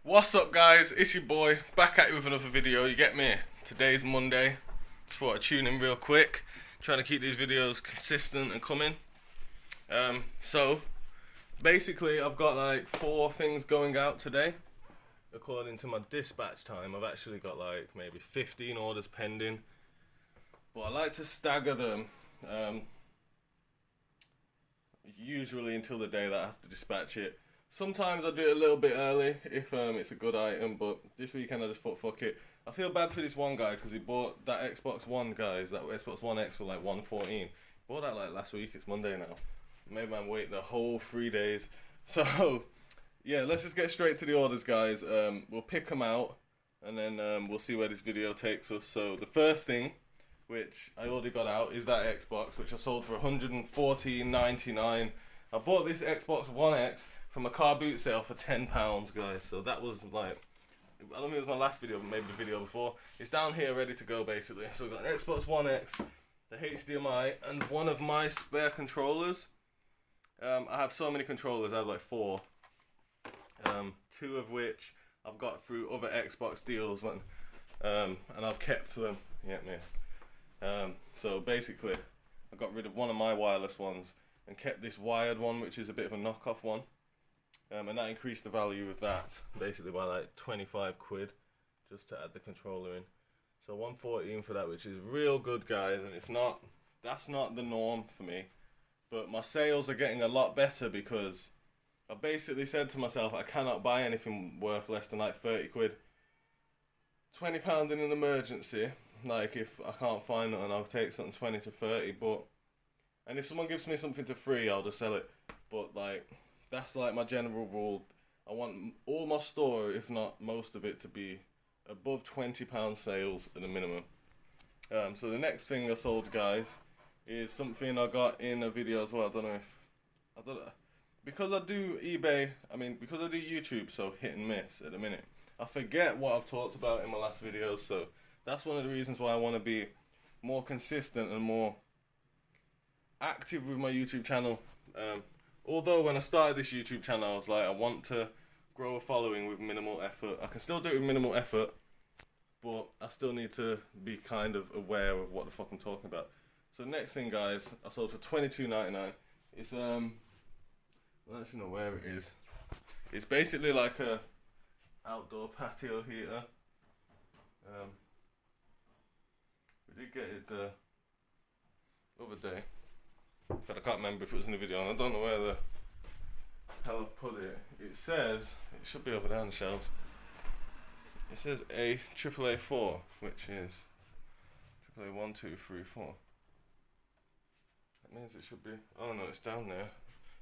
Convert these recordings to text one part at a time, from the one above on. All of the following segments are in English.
What's up guys, it's your boy, back at you with another video, you get me? Today's Monday, just thought I'd tune in real quick, trying to keep these videos consistent and coming. So, basically I've got like 4 things going out today. According to my dispatch time, I've actually got like maybe 15 orders pending. But I like to stagger them, usually until the day that I have to dispatch it. Sometimes I do it a little bit early if it's a good item, but this weekend I just thought fuck it. I feel bad for this one guy because he bought that Xbox One, guys, that Xbox One X for like 114. Bought that like last week, it's Monday now. Made man wait the whole 3 days. So yeah, let's just get straight to the orders, guys. We'll pick them out and then we'll see where this video takes us. So the first thing, which I already got out, is that Xbox, which I sold for $114.99. I bought this Xbox One X from a car boot sale for £10, guys. So that was like, I don't think it was my last video, but maybe the video before. It's down here ready to go basically. So we've got an Xbox One X, the HDMI, and one of my spare controllers. I have so many controllers, I have like 4. 2 of which I've got through other Xbox deals when, and I've kept them, you get me? So basically, I got rid of one of my wireless ones and kept this wired one, which is a bit of a knockoff one. And that increased the value of that basically by like 25 quid just to add the controller in. So 114 for that, which is real good, guys, and that's not the norm for me. But my sales are getting a lot better because I basically said to myself I cannot buy anything worth less than like 30 quid. £20 in an emergency, like if I can't find it, and I'll take something 20 to 30, and if someone gives me something to free, I'll just sell it. But like, that's like my general rule. I want all my store, if not most of it, to be above £20 sales at a minimum. So the next thing I sold, guys, is something I got in a video as well. Because I do eBay, because I do YouTube, so hit and miss at the minute. I forget what I've talked about in my last videos, so that's one of the reasons why I want to be more consistent and more active with my YouTube channel. Although when I started this YouTube channel, I was like, I want to grow a following with minimal effort. I can still do it with minimal effort, but I still need to be kind of aware of what the fuck I'm talking about. So next thing, guys, I sold for $22.99. It's I don't actually know where it is. It's basically like a outdoor patio heater. We did get it the other day, but I can't remember if it was in the video, and I don't know where the hell I put it. It says, it should be over there on the shelves. It says AAA4, which is AAA 1, 2, 3, 4. That means it should be, oh no, it's down there.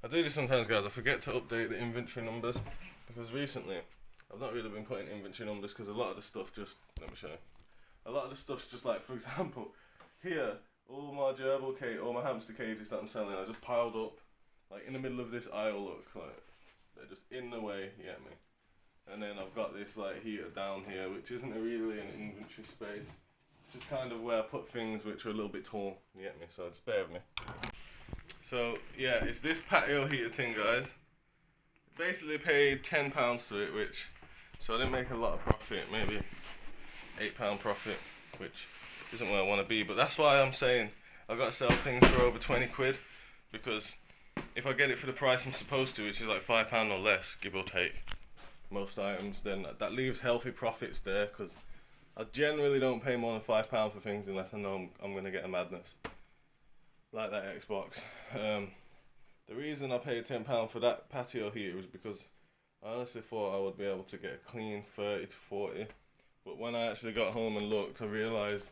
I do this sometimes, guys, I forget to update the inventory numbers, because recently I've not really been putting inventory numbers because a lot of the stuff just, let me show you. A lot of the stuff's just like, for example, here, all my gerbil cage, all my hamster cages that I'm selling, I just piled up, like in the middle of this aisle, look, like, they're just in the way, you get me? And then I've got this like heater down here, which isn't really an inventory space. It's just kind of where I put things which are a little bit tall, you get me? So just bear with me. So yeah, it's this patio heater thing, guys. Basically paid £10 for it, which, so I didn't make a lot of profit, maybe £8 profit, which isn't where I want to be, but that's why I'm saying I've got to sell things for over 20 quid, because if I get it for the price I'm supposed to, which is like £5 or less, give or take, most items, then that leaves healthy profits there, because I generally don't pay more than £5 for things unless I know I'm going to get a madness, like that Xbox. The reason I paid £10 for that patio heater was because I honestly thought I would be able to get a clean 30 to 40, but when I actually got home and looked, I realised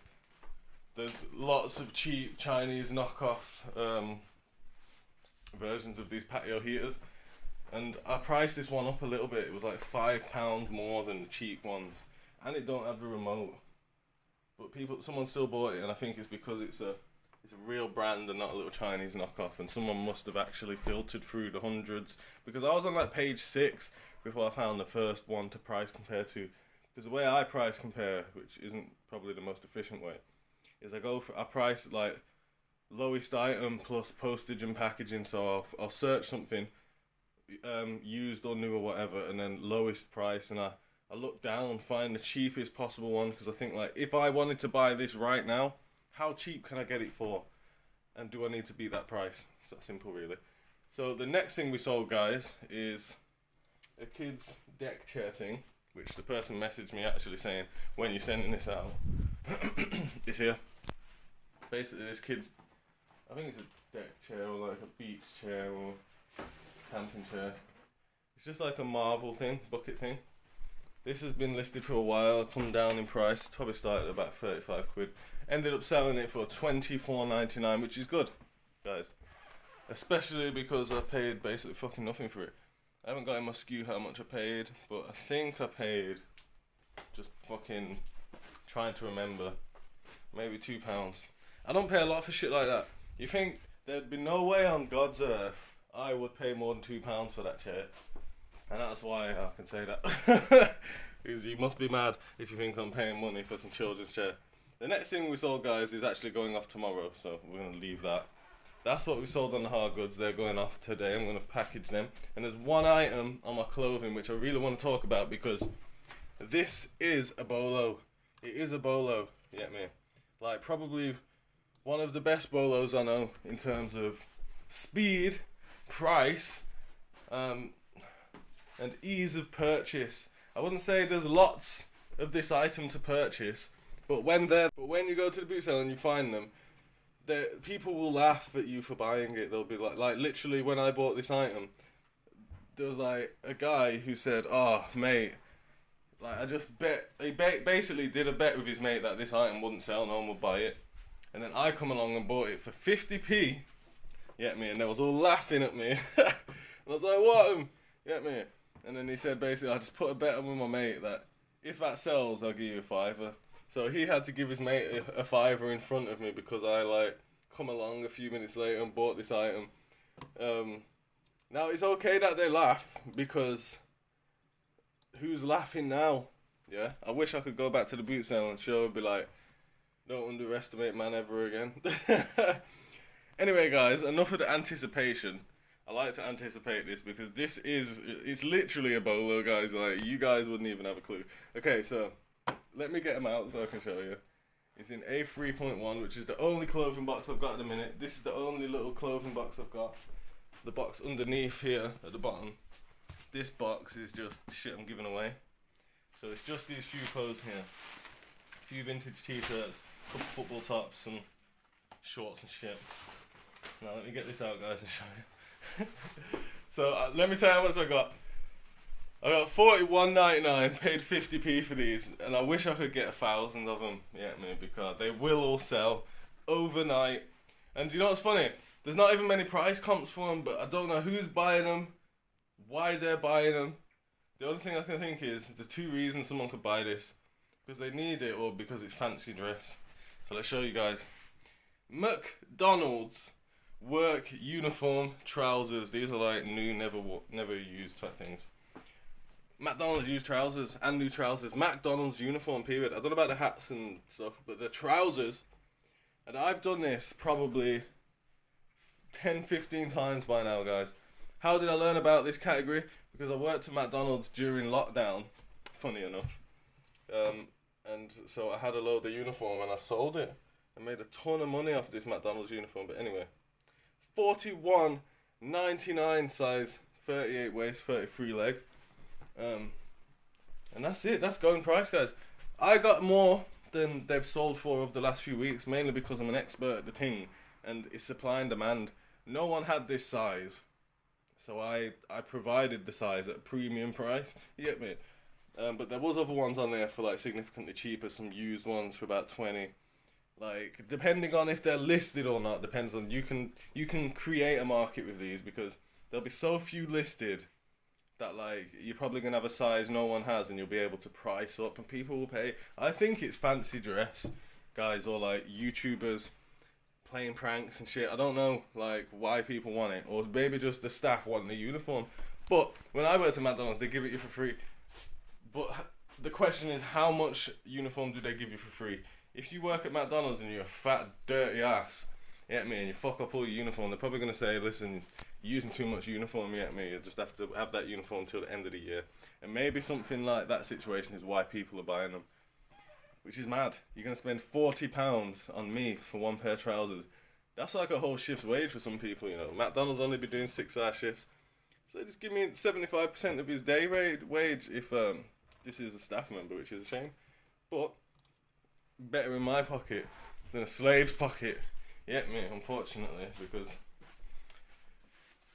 there's lots of cheap Chinese knockoff versions of these patio heaters, and I priced this one up a little bit. It was like £5 more than the cheap ones, and it don't have the remote, but someone still bought it, and I think it's because it's a real brand and not a little Chinese knockoff, and someone must have actually filtered through the hundreds, because I was on like page 6 before I found the first one to price compare to, because the way I price compare, which isn't probably the most efficient way, is I price like lowest item plus postage and packaging. So I'll search something used or new or whatever, and then lowest price, and I look down, find the cheapest possible one, because I think, like, if I wanted to buy this right now, how cheap can I get it for? And do I need to beat that price? It's that simple, really. So the next thing we sold, guys, is a kid's deck chair thing, which the person messaged me actually saying, when you're sending this out, it's here. Basically, this kid's, I think it's a deck chair or like a beach chair or camping chair. It's just like a Marvel thing, bucket thing. This has been listed for a while, come down in price, probably started at about 35 quid. Ended up selling it for $24.99, which is good, guys. Especially because I paid basically fucking nothing for it. I haven't got in my SKU how much I paid, but I think I paid, just fucking trying to remember, maybe £2. I don't pay a lot for shit like that. You think there'd be no way on God's earth I would pay more than £2 for that chair? And that's why I can say that. Because you must be mad if you think I'm paying money for some children's chair. The next thing we sold, guys, is actually going off tomorrow, so we're going to leave that. That's what we sold on the hard goods. They're going off today. I'm going to package them. And there's one item on my clothing which I really want to talk about, because this is a BOLO. It is a BOLO. You get me? Like, probably one of the best BOLOs I know in terms of speed, price, and ease of purchase. I wouldn't say there's lots of this item to purchase, but when you go to the boot sale and you find them, people will laugh at you for buying it. They'll be like literally, when I bought this item, there was like a guy who said, "Oh, mate, like I just bet." He basically did a bet with his mate that this item wouldn't sell, no one would buy it, and then I come along and bought it for 50p. You get me? And they was all laughing at me. And I was like, "What? You get me?" And then he said, basically, I just put a bet on with my mate that if that sells, I'll give you a fiver. So he had to give his mate a fiver in front of me because I, like, come along a few minutes later and bought this item. Now, it's okay that they laugh, because who's laughing now? Yeah? I wish I could go back to the boot sale and show and be like, don't underestimate man ever again. Anyway, guys, enough of the anticipation. I like to anticipate this because it's literally a BOLO, guys. Like, you guys wouldn't even have a clue. Okay, so let me get them out so I can show you. It's in A3.1, which is the only clothing box I've got at the minute. This is the only little clothing box I've got. The box underneath here at the bottom. This box is just shit I'm giving away. So it's just these few clothes here. A few vintage t-shirts, a couple football tops, and shorts and shit. Now let me get this out, guys, and show you. So let me tell you how much I got. I got $41.99, paid 50p for these, and I wish I could get 1,000 of them, because they will all sell overnight. And you know what's funny? There's not even many price comps for them, but I don't know who's buying them, why they're buying them. The only thing I can think is there's two reasons someone could buy this: because they need it or because it's fancy dress. So let's show you guys. McDonald's work uniform trousers. These are like new, never used type things. McDonald's used trousers and new trousers. McDonald's uniform, period. I don't know about the hats and stuff, but the trousers. And I've done this probably 10-15 times by now, guys. How did I learn about this category? Because I worked at McDonald's during lockdown, funny enough. And so I had a load of uniform and I sold it. I made a ton of money off this McDonald's uniform, but anyway. $41.99 size, 38 waist, 33 leg. And that's it. That's going price, guys. I got more than they've sold for over the last few weeks, mainly because I'm an expert at the thing, and it's supply and demand. No one had this size, so I provided the size at a premium price. You get me? But there was other ones on there for like significantly cheaper, some used ones for about 20. Like, depending on if they're listed or not, depends on, you can create a market with these, because there'll be so few listed that, like, you're probably gonna have a size no one has, and you'll be able to price up and people will pay. I think it's fancy dress, guys, or like YouTubers playing pranks and shit. I don't know, like, why people want it, or maybe just the staff want the uniform. But when I worked at McDonald's, they give it you for free. But the question is, how much uniform do they give you for free? If you work at McDonald's and you're a fat, dirty ass, you get me, and you fuck up all your uniform, they're probably going to say, listen, you're using too much uniform, you get me, you just have to have that uniform until the end of the year. And maybe something like that situation is why people are buying them, which is mad. You're going to spend £40 on me for one pair of trousers. That's like a whole shift's wage for some people, you know. McDonald's only be doing 6-hour shifts. So just give me 75% of his day wage if this is a staff member, which is a shame. But better in my pocket than a slave's pocket. Yeah, me, unfortunately, because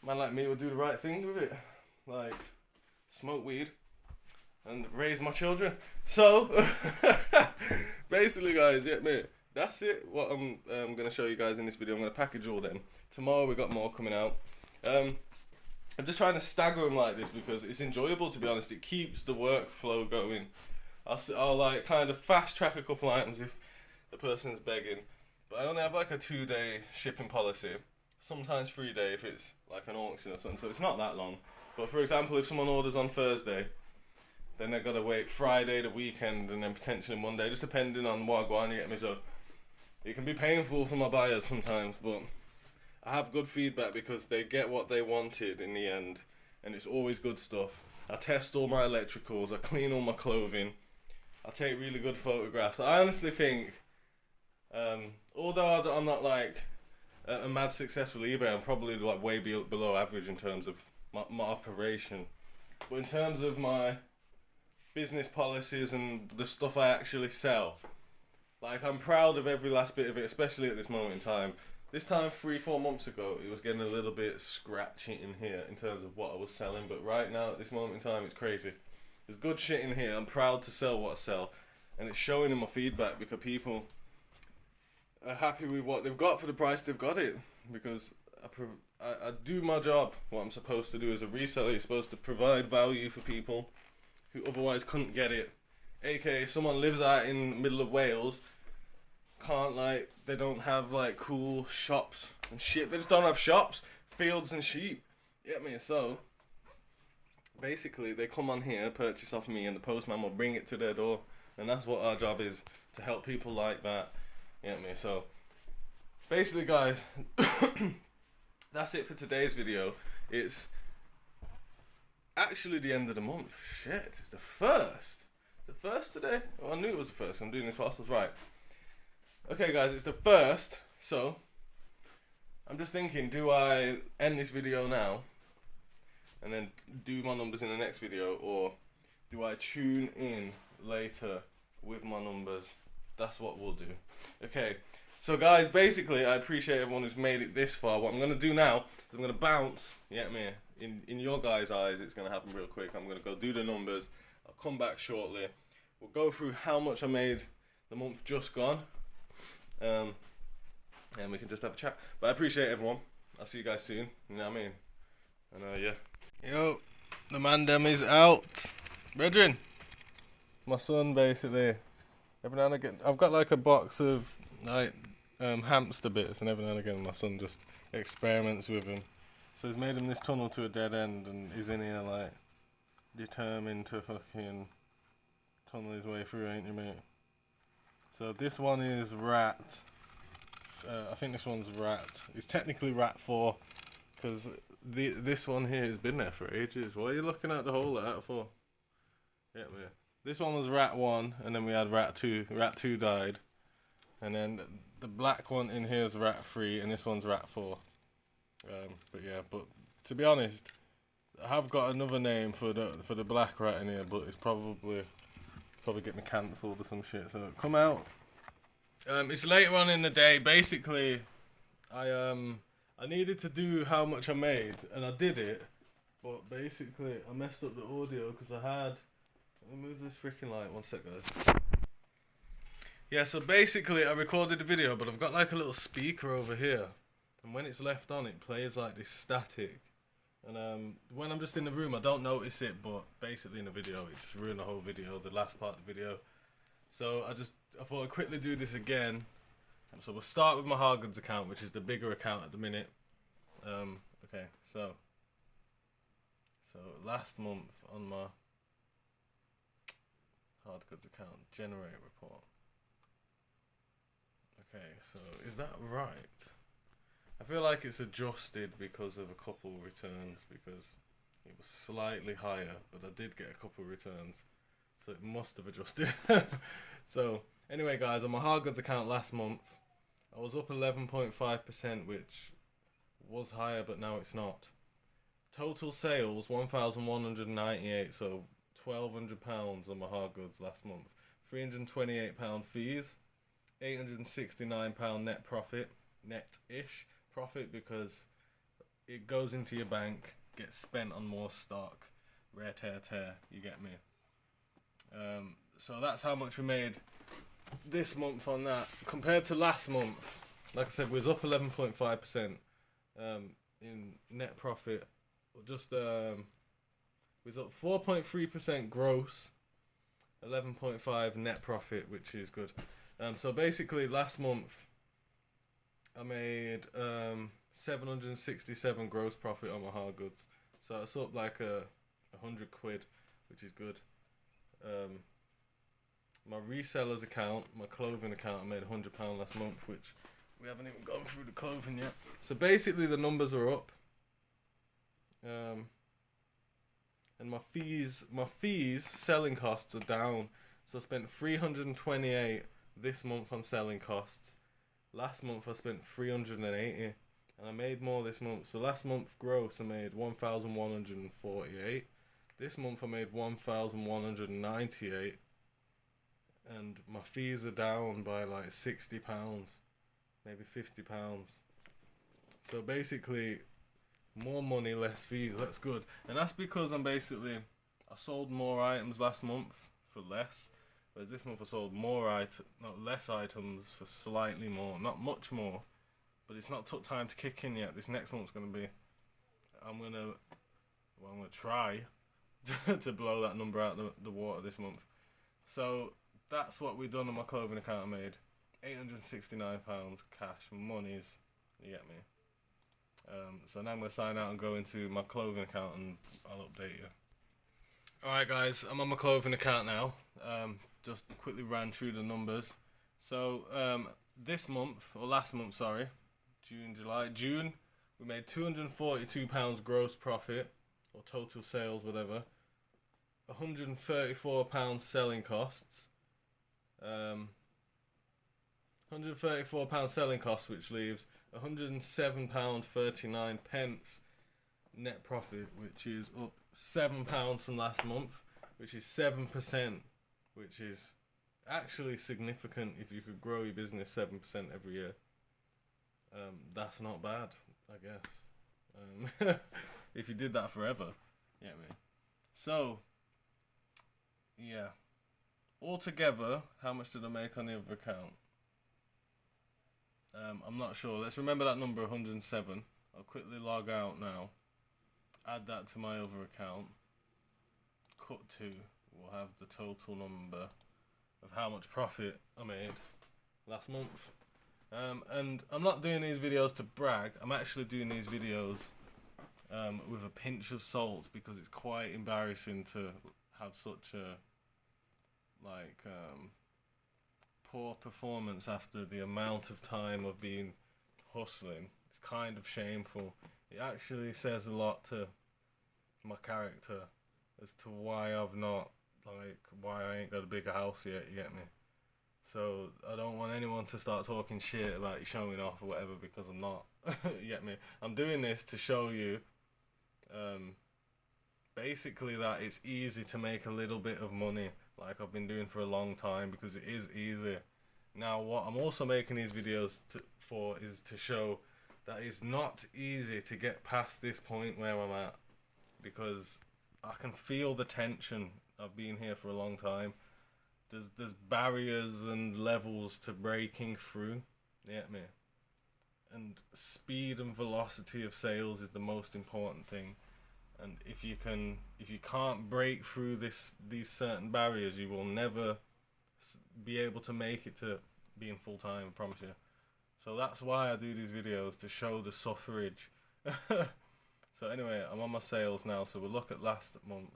a man like me will do the right thing with it. Like, smoke weed and raise my children. So, basically, guys, yeah, me, that's it. What I'm going to show you guys in this video. I'm going to package all them. Tomorrow we got more coming out. I'm just trying to stagger them like this because it's enjoyable, to be honest. It keeps the workflow going. I'll like kind of fast track a couple items if the person's begging. But I only have like a 2-day shipping policy. Sometimes 3-day if it's like an auction or something. So it's not that long. But for example, if someone orders on Thursday, then they've got to wait Friday, the weekend, and then potentially Monday, just depending on what I go on, you get me? So it can be painful for my buyers sometimes, but I have good feedback because they get what they wanted in the end, and it's always good stuff. I test all my electricals, I clean all my clothing, I take really good photographs. I honestly think, although I'm not like a mad successful eBay, I'm probably like way below average in terms of my operation. But in terms of my business policies and the stuff I actually sell, like I'm proud of every last bit of it, especially at this moment in time. This time 3-4 months ago, it was getting a little bit scratchy in here in terms of what I was selling, but right now at this moment in time, it's crazy. There's good shit in here. I'm proud to sell what I sell, and it's showing in my feedback because people are happy with what they've got for the price they've got it, because I do my job, what I'm supposed to do as a reseller. You're supposed to provide value for people who otherwise couldn't get it. AKA someone lives out in the middle of Wales, they don't have like cool shops and shit. They just don't have shops, fields and sheep. Get me? So basically they come on here, purchase off me, and the postman will bring it to their door, and that's what our job is, to help people like that. Get me? So basically, guys, that's it for today's video. It's actually the end of the month. Shit, it's the first. The first today? Oh, I knew it was the first. I'm doing this whilst I was right. Okay, guys, it's the first. So I'm just thinking, do I end this video now and then do my numbers in the next video, or do I tune in later with my numbers? That's what we'll do. Okay, so guys, basically I appreciate everyone who's made it this far. What I'm going to do now is I'm going to bounce, you get me? In your guys' eyes, it's going to happen real quick. I'm going to go do the numbers. I'll come back shortly. We'll go through how much I made the month just gone, and we can just have a chat. But I appreciate everyone. I'll see you guys soon. You know what I mean? And yeah. Yo, the mandem is out. Brethren, my son basically, every now and again, I've got like a box of like hamster bits, and every now and again my son just experiments with them. So he's made him this tunnel to a dead end, and he's in here like determined to fucking tunnel his way through, ain't you, mate? So this one is rat. I think this one's rat. It's technically rat 4, because this one here has been there for ages. What are you looking at the hole out for? Yeah, man. This one was rat 1, and then we had rat 2. Rat 2 died, and then the black one in here is rat 3, and this one's rat 4. But yeah, but to be honest, I have got another name for the black rat in here, but it's probably getting cancelled or some shit. So come out. It's later on in the day. Basically, I needed to do how much I made, and I did it. But basically, I messed up the audio because I had. Let me move this freaking light. One sec, guys. Yeah. So basically, I recorded the video, but I've got like a little speaker over here, and when it's left on, it plays like this static. And when I'm just in the room, I don't notice it, but basically in the video, it just ruined the whole video, the last part of the video. So I thought I'd quickly do this again. So we'll start with my hard goods account, which is the bigger account at the minute. Okay, so last month on my hard goods account, generate report. Okay, so is that right? I feel like it's adjusted because of a couple returns, because it was slightly higher, but I did get a couple returns, so it must have adjusted. So anyway, guys, on my hard goods account last month, I was up 11.5%, which was higher, but now it's not. Total sales 1,198, so £1,200 on my hard goods last month. £328 fees, £869 net profit, net-ish profit, because it goes into your bank, gets spent on more stock, rare tear, you get me. So that's how much we made this month on that. Compared to last month, like I said, we was up 11.5% in net profit. Just we was up 4.3% gross, 11.5 net profit, which is good. So basically last month I made 767 gross profit on my hard goods. So it's up like £100, which is good. My resellers account, my clothing account, I made £100 last month, which we haven't even gone through the clothing yet. So basically the numbers are up. And my fees, selling costs are down. So I spent 328 this month on selling costs. Last month I spent 380, and I made more this month. So last month gross I made 1,148. This month I made 1,198, and my fees are down by like £60, maybe £50. So basically, more money, less fees. That's good, and that's because I sold more items last month for less, whereas this month I sold less items for slightly more, not much more, but it's not took time to kick in yet. This next month's gonna be, I'm gonna try to blow that number out the water this month. So that's what we've done on my clothing account. I made £869 cash, monies, you get me. So now I'm going to sign out and go into my clothing account, and I'll update you. Alright guys, I'm on my clothing account now. Just quickly ran through the numbers. So this month, or last month, sorry, June, we made £242 gross profit, or total sales, whatever. £134 selling costs. £134 selling costs, which leaves £107.39 net profit, which is up £7 from last month, which is 7%, which is actually significant. If you could grow your business 7% every year, that's not bad, I guess. If you did that forever, yeah, man. So, yeah. Altogether, how much did I make on the other account? I'm not sure. Let's remember that number, 107. I'll quickly log out now. Add that to my other account. Cut to. We'll have the total number of how much profit I made last month. And I'm not doing these videos to brag. I'm actually doing these videos with a pinch of salt, because it's quite embarrassing to have such a poor performance after the amount of time of being hustling. It's kind of shameful. It actually says a lot to my character as to why I ain't got a bigger house yet, you get me? So I don't want anyone to start talking shit about you showing off or whatever, because I'm not. You get me? I'm doing this to show you basically that it's easy to make a little bit of money, like I've been doing for a long time, because it is easy. Now what I'm also making these videos for is to show that it's not easy to get past this point where I'm at, because I can feel the tension. I've been here for a long time. There's barriers and levels to breaking through, you get me? And speed and velocity of sales is the most important thing. And if you can't break through these certain barriers, you will never be able to make it to being full time, I promise you. So that's why I do these videos, to show the suffrage. So anyway, I'm on my sales now, so we'll look at last month.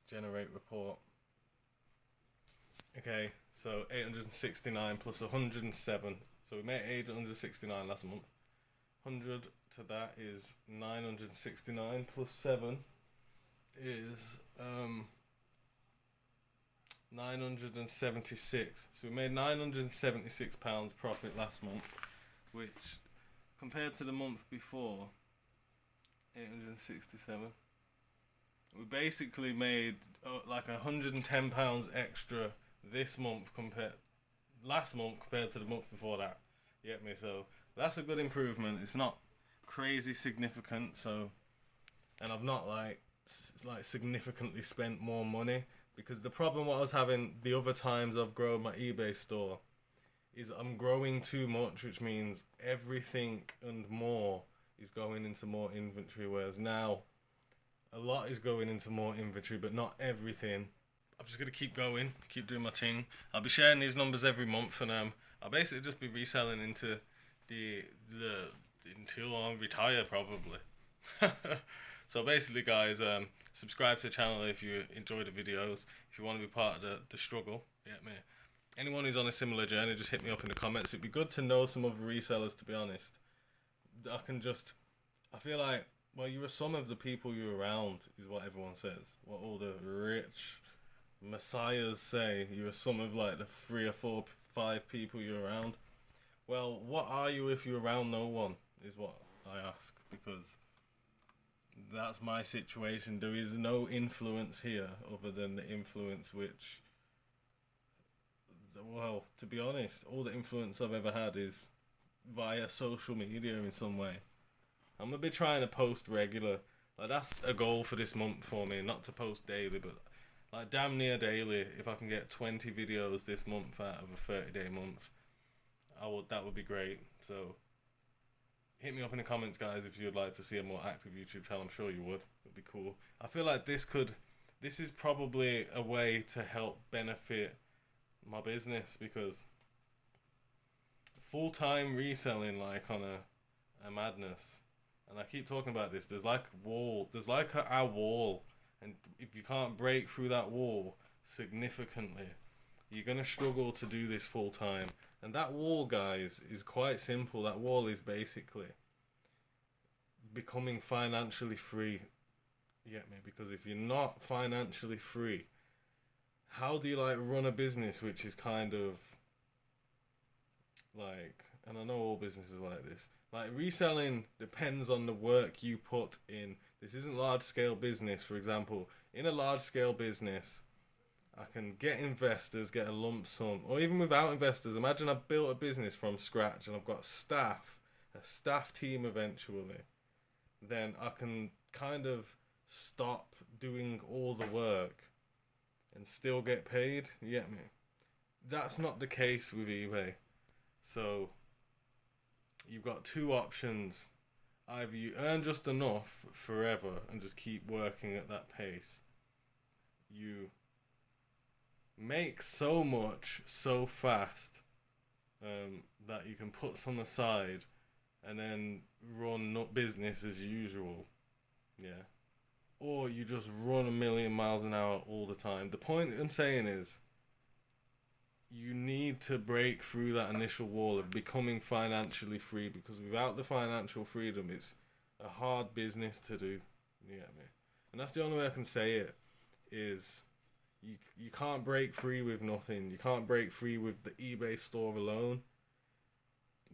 Generate report. Okay, so 869 plus 107, So we made 869 last month. 100 to that is 969 plus 7 is 976. So we made £976 profit last month, which compared to the month before, 867. We basically made like £110 extra this month last month compared to the month before that. You get me? So that's a good improvement. It's not crazy significant. So, and I've not like significantly spent more money, because the problem what I was having the other times I've grown my eBay store is I'm growing too much, which means everything and more is going into more inventory, whereas now a lot is going into more inventory, but not everything. I'm just going to keep going, keep doing my thing. I'll be sharing these numbers every month, and I'll basically just be reselling into until I retire, probably. So basically, guys, subscribe to the channel if you enjoy the videos. If you want to be part of the struggle, get me. Anyone who's on a similar journey, just hit me up in the comments. It'd be good to know some other resellers, to be honest. I feel like, well, you are some of the people you're around, is what everyone says. What all the rich messiahs say. You are some of like the 3 or 4, 5 people you're around. Well, what are you if you're around no one, is what I ask, because that's my situation. There is no influence here other than the influence which, well, to be honest, all the influence I've ever had is via social media in some way. I'm going to be trying to post regular. Like, that's a goal for this month for me, not to post daily, but like damn near daily. If I can get 20 videos this month out of a 30-day month, that would be great. So hit me up in the comments, guys, if you'd like to see a more active YouTube channel. I'm sure you would. It'd be cool. I feel like this is probably a way to help benefit my business, because full-time reselling, like, on a madness. And I keep talking about this. There's like our wall, and if you can't break through that wall significantly, you're gonna struggle to do this full time. And that wall, guys, is quite simple. That wall is basically becoming financially free. You get me? Because if you're not financially free, how do you like run a business which is kind of like, and I know all businesses are like this, like reselling depends on the work you put in. This isn't large scale business. For example, in a large scale business, I can get investors, get a lump sum, or even without investors. Imagine I've built a business from scratch and I've got a staff team eventually. Then I can kind of stop doing all the work and still get paid. You get me? That's not the case with eBay. So you've got 2 options. Either you earn just enough forever and just keep working at that pace. You make so much so fast that you can put some aside and then run business as usual. Yeah. Or you just run a million miles an hour all the time. The point I'm saying is, you need to break through that initial wall of becoming financially free, because without the financial freedom, it's a hard business to do. You get me? And that's the only way I can say it, is you can't break free with nothing. You can't break free with the eBay store alone.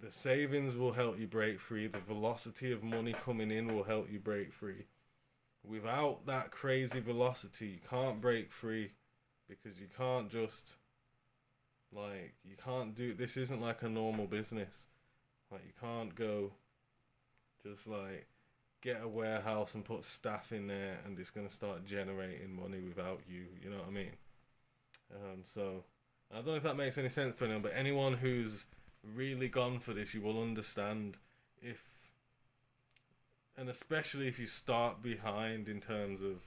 The savings will help you break free. The velocity of money coming in will help you break free. Without that crazy velocity, you can't break free, because you can't just, like, you can't do, this isn't like a normal business. Like, you can't go just like get a warehouse and put staff in there and it's going to start generating money without you. You know what I mean? So I don't know if that makes any sense to anyone, but anyone who's really gone for this, you will understand and especially if you start behind in terms of,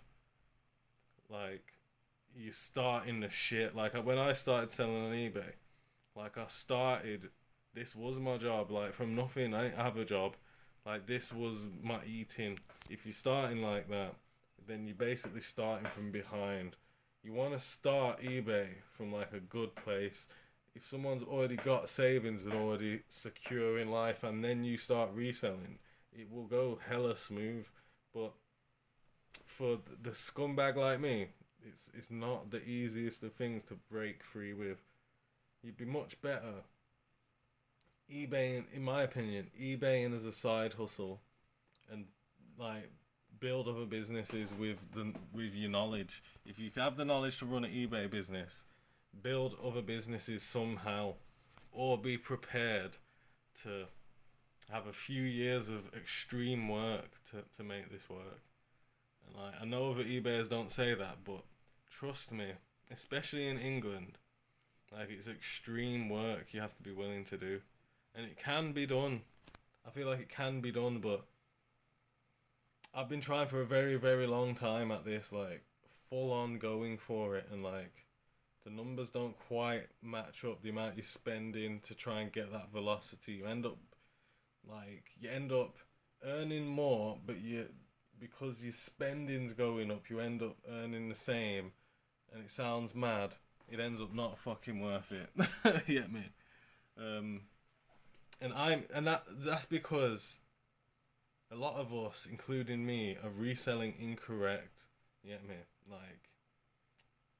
like, you start in the shit. Like, when I started selling on eBay, like, this was my job. Like, from nothing, I didn't have a job. Like, this was my eating. If you're starting like that, then you're basically starting from behind. You want to start eBay from, like, a good place. if someone's already got savings and already secure in life, and then you start reselling, it will go hella smooth. But for the scumbag like me, it's not the easiest of things to break free with. You'd be much better eBaying, in my opinion, eBaying as a side hustle, and like build other businesses with your knowledge. If you have the knowledge to run an eBay business, build other businesses somehow, or be prepared to have a few years of extreme work to make this work. And like, I know other eBayers don't say that, but trust me, especially in England, like, it's extreme work you have to be willing to do. And it can be done. I feel like it can be done, but I've been trying for a very, very long time at this, like, full on going for it, and like, the numbers don't quite match up the amount you're spending to try and get that velocity. You end up earning more, but because your spending's going up, you end up earning the same, and it sounds mad. It ends up not fucking worth it. You get me? That's because a lot of us, including me, are reselling incorrect. You get me? Like,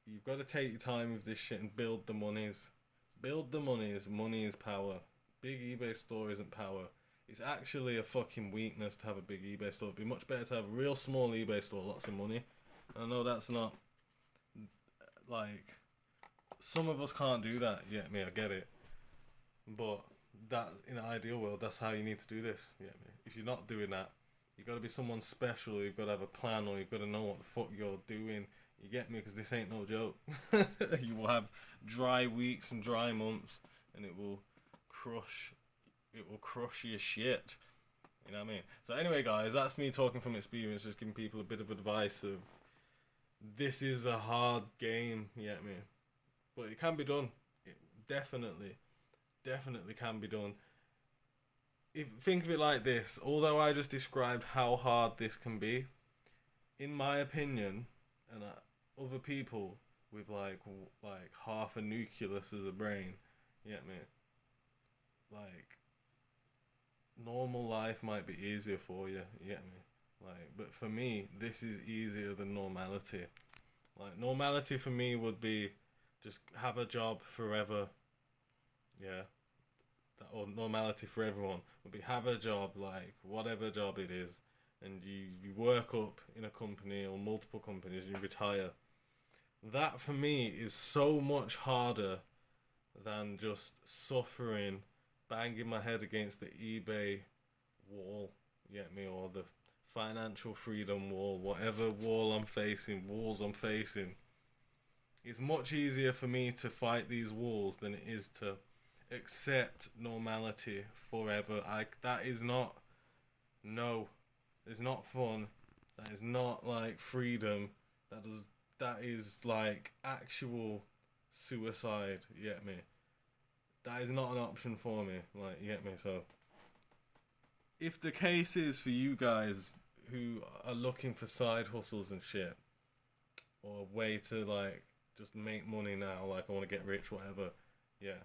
you've got to take your time with this shit and build the monies. Build the monies. Money is power. Big eBay store isn't power. It's actually a fucking weakness to have a big eBay store. It'd be much better to have a real small eBay store, lots of money. I know that's not, like, some of us can't do that. You get me? I get it. But that, in an ideal world, that's how you need to do this. You get me? If you're not doing that, you've got to be someone special. You've got to have a plan, or you've got to know what the fuck you're doing. You get me? Because this ain't no joke. You will have dry weeks and dry months, and it will crush your shit. You know what I mean? So anyway, guys, that's me talking from experience, just giving people a bit of advice of, this is a hard game. You get me? But it can be done. It definitely can be done. Think of it like this. Although I just described how hard this can be, in my opinion, and other people with like half a nucleus as a brain, you get me? Like, normal life might be easier for you, you get me? Like, but for me, this is easier than normality. Like, normality for me would be just have a job forever. Yeah. Or normality for everyone would be have a job, like whatever job it is, and you work up in a company or multiple companies, and you retire. That for me is so much harder than just suffering, banging my head against the eBay wall, you get me, or the financial freedom wall, whatever walls I'm facing. It's much easier for me to fight these walls than it is to accept normality forever. That is not, no, it's not fun. That is not like freedom. That is like actual suicide. You get me? That is not an option for me. Like, you get me? So, if the case is for you guys who are looking for side hustles and shit, or a way to like just make money now, like I want to get rich, whatever, yeah.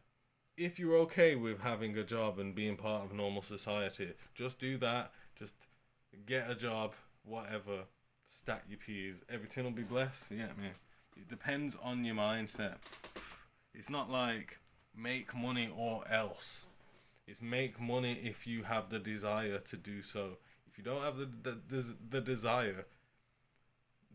If you're okay with having a job and being part of normal society, just do that. Just get a job, whatever. Stack your peas. Everything will be blessed. You get me? It depends on your mindset. It's not like make money or else. It's make money if you have the desire to do so. If you don't have the desire,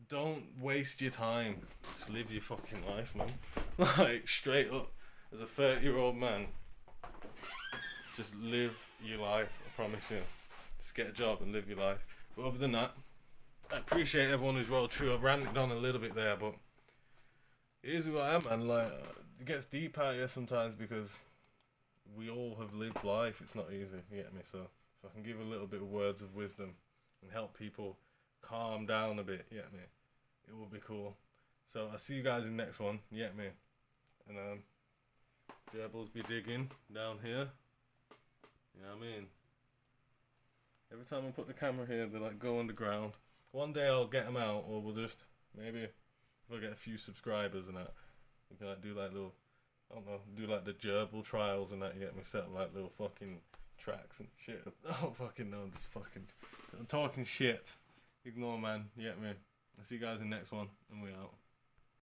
don't waste your time. Just live your fucking life, man. Like, straight up. As a 30-year-old man, just live your life, I promise you. Just get a job and live your life. But other than that, I appreciate everyone who's rolled through. I've ranted on a little bit there, but it is who I am, and like, it gets deep out here sometimes because we all have lived life. It's not easy, you get me? So if I can give a little bit of words of wisdom and help people calm down a bit, you get me? It will be cool. So I'll see you guys in the next one, you get me? And Gerbils be digging down here. You know what I mean? Every time I put the camera here, they like go underground. One day I'll get them out, or we'll just, maybe, if I get a few subscribers and that, we can like do like little I don't know, do like the gerbil trials and that, you get me, set up like little fucking tracks and shit. I don't fucking know, I'm talking shit. Ignore, man, you get me. I'll see you guys in the next one, and we out.